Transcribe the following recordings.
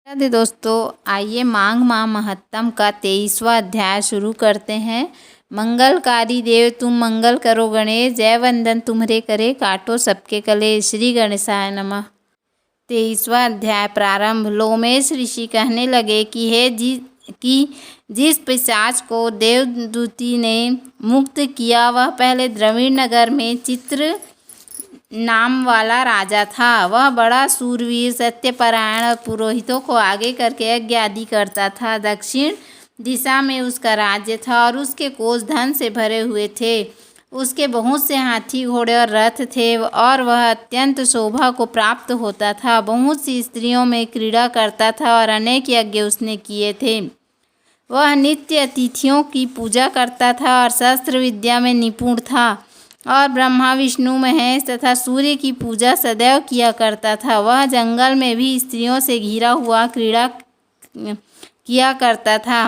राधे दोस्तों, आइए माघ माह महत्तम का 23वां अध्याय शुरू करते हैं। मंगलकारी देव तुम मंगल करो गणेश, जय वंदन तुम्हारे करे काटो सबके कलेश। श्री गणेशाय नमः। 23वां अध्याय प्रारंभ। लोमेश ऋषि कहने लगे कि जिस पिशाच को देवदूती ने मुक्त किया वह पहले द्रविड़ नगर में चित्र नाम वाला राजा था। वह बड़ा सूरवीर, सत्यपरायण और पुरोहितों को आगे करके यज्ञ आदि करता था। दक्षिण दिशा में उसका राज्य था और उसके कोष धन से भरे हुए थे। उसके बहुत से हाथी, घोड़े और रथ थे और वह अत्यंत शोभा को प्राप्त होता था। बहुत सी स्त्रियों में क्रीड़ा करता था और अनेक यज्ञ उसने किए थे। वह नित्य अतिथियों की पूजा करता था और शस्त्र विद्या में निपुण था और ब्रह्मा, विष्णु, महेश तथा सूर्य की पूजा सदैव किया करता था। वह जंगल में भी स्त्रियों से घिरा हुआ क्रीड़ा किया करता था।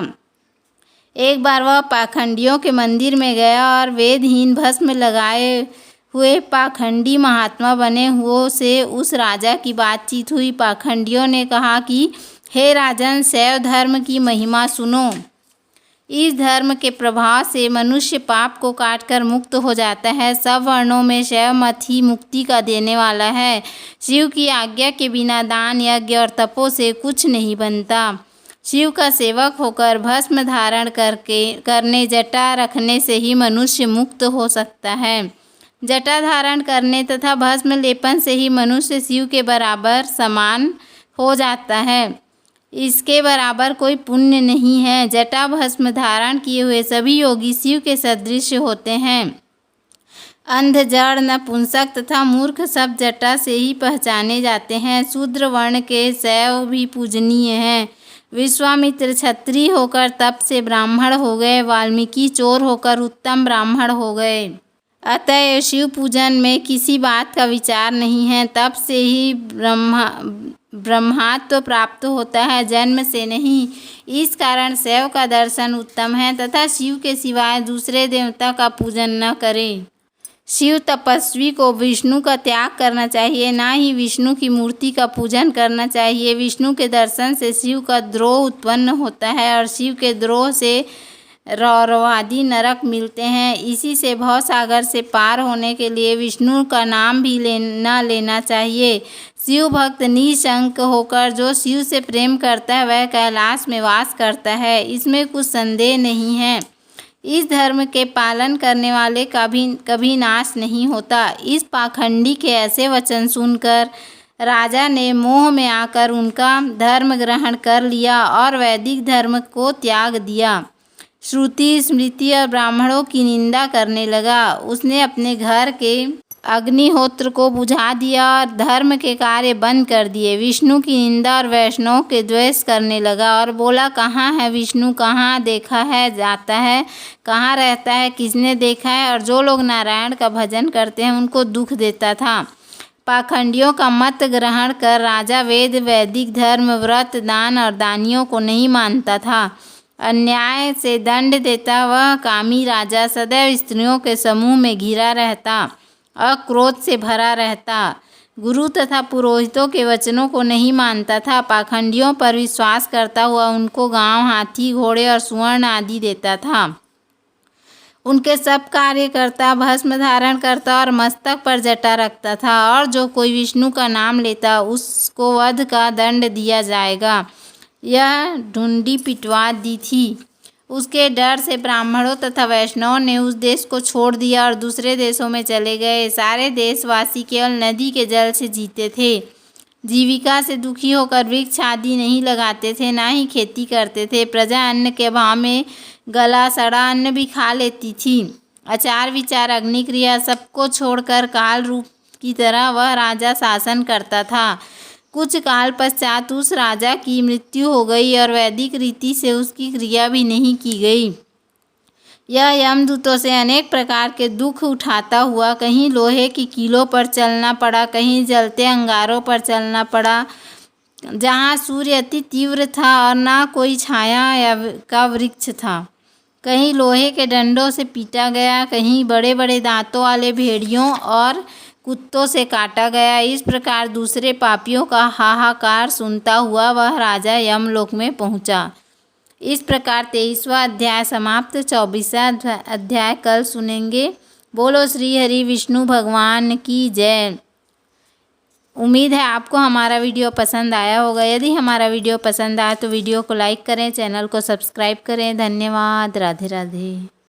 एक बार वह पाखंडियों के मंदिर में गया और वेदहीन भस्म लगाए हुए पाखंडी महात्मा बने हुओं से उस राजा की बातचीत हुई। पाखंडियों ने कहा कि हे राजन, शैव धर्म की महिमा सुनो। इस धर्म के प्रभाव से मनुष्य पाप को काटकर मुक्त हो जाता है। सब वर्णों में शैव मत ही मुक्ति का देने वाला है। शिव की आज्ञा के बिना दान, यज्ञ और तपों से कुछ नहीं बनता। शिव का सेवक होकर भस्म धारण करने, जटा रखने से ही मनुष्य मुक्त हो सकता है। जटा धारण करने तथा भस्म लेपन से ही मनुष्य शिव के बराबर समान हो जाता है। इसके बराबर कोई पुण्य नहीं है। जटा भस्म धारण किए हुए सभी योगी शिव के सदृश होते हैं। अंध, जड़, नपुंसक तथा मूर्ख सब जटा से ही पहचाने जाते हैं। शूद्र वर्ण के शैव भी पूजनीय हैं। विश्वामित्र क्षत्रिय होकर तप से ब्राह्मण हो गए। वाल्मीकि चोर होकर उत्तम ब्राह्मण हो गए। अतएव शिव पूजन में किसी बात का विचार नहीं है। तप से ही ब्रह्मत्व प्राप्त होता है, जन्म से नहीं। इस कारण शैव का दर्शन उत्तम है तथा शिव के सिवाय दूसरे देवता का पूजन न करें। शिव तपस्वी को विष्णु का त्याग करना चाहिए, ना ही विष्णु की मूर्ति का पूजन करना चाहिए। विष्णु के दर्शन से शिव का द्रोह उत्पन्न होता है और शिव के द्रोह से रौरवादी नरक मिलते हैं। इसी से भवसागर से पार होने के लिए विष्णु का नाम भी लेना चाहिए। शिव भक्त निशंक होकर जो शिव से प्रेम करता है वह कैलाश में वास करता है, इसमें कुछ संदेह नहीं है। इस धर्म के पालन करने वाले का भी कभी नाश नहीं होता। इस पाखंडी के ऐसे वचन सुनकर राजा ने मोह में आकर उनका धर्म ग्रहण कर लिया और वैदिक धर्म को त्याग दिया। श्रुति, स्मृति और ब्राह्मणों की निंदा करने लगा। उसने अपने घर के अग्निहोत्र को बुझा दिया और धर्म के कार्य बंद कर दिए। विष्णु की निंदा और वैष्णव के द्वेष करने लगा और बोला, कहाँ है विष्णु, कहाँ देखा है जाता है, कहाँ रहता है, किसने देखा है। और जो लोग नारायण का भजन करते हैं उनको दुख देता था। पाखंडियों का मत ग्रहण कर राजा वेद, वैदिक धर्म, व्रत, दान और दानियों को नहीं मानता था। अन्याय से दंड देता वह कामी राजा सदैव स्त्रियों के समूह में घिरा रहता और क्रोध से भरा रहता। गुरु तथा पुरोहितों के वचनों को नहीं मानता था। पाखंडियों पर विश्वास करता हुआ उनको गांव, हाथी, घोड़े और सुवर्ण आदि देता था। उनके सब कार्य करता, भस्म धारण करता और मस्तक पर जटा रखता था। और जो कोई विष्णु का नाम लेता उसको वध का दंड दिया जाएगा। यह ढूंढी पिटवा दी थी। उसके डर से ब्राह्मणों तथा वैष्णवों ने उस देश को छोड़ दिया और दूसरे देशों में चले गए। सारे देशवासी केवल नदी के जल से जीते थे। जीविका से दुखी होकर वृक्ष आदि नहीं लगाते थे, ना ही खेती करते थे। प्रजा अन्न के अभाव में गला सड़ा अन्न भी खा लेती थी। आचार विचार, अग्निक्रिया सबको छोड़कर काल रूप की तरह वह राजा शासन करता था। कुछ काल पश्चात उस राजा की मृत्यु हो गई और वैदिक रीति से उसकी क्रिया भी नहीं की गई। यह यमदूतों से अनेक प्रकार के दुख उठाता हुआ कहीं लोहे की कीलों पर चलना पड़ा, कहीं जलते अंगारों पर चलना पड़ा जहाँ सूर्य अति तीव्र था और ना कोई छाया का वृक्ष था। कहीं लोहे के डंडों से पीटा गया, कहीं बड़े बड़े दांतों वाले भेड़ियों और कुत्तों से काटा गया। इस प्रकार दूसरे पापियों का हाहाकार सुनता हुआ वह राजा यमलोक में पहुंचा। इस प्रकार 23वां अध्याय समाप्त। 24वां अध्याय कल सुनेंगे। बोलो श्री हरि विष्णु भगवान की जय। उम्मीद है आपको हमारा वीडियो पसंद आया होगा। यदि हमारा वीडियो पसंद आया तो वीडियो को लाइक करें, चैनल को सब्सक्राइब करें। धन्यवाद। राधे राधे।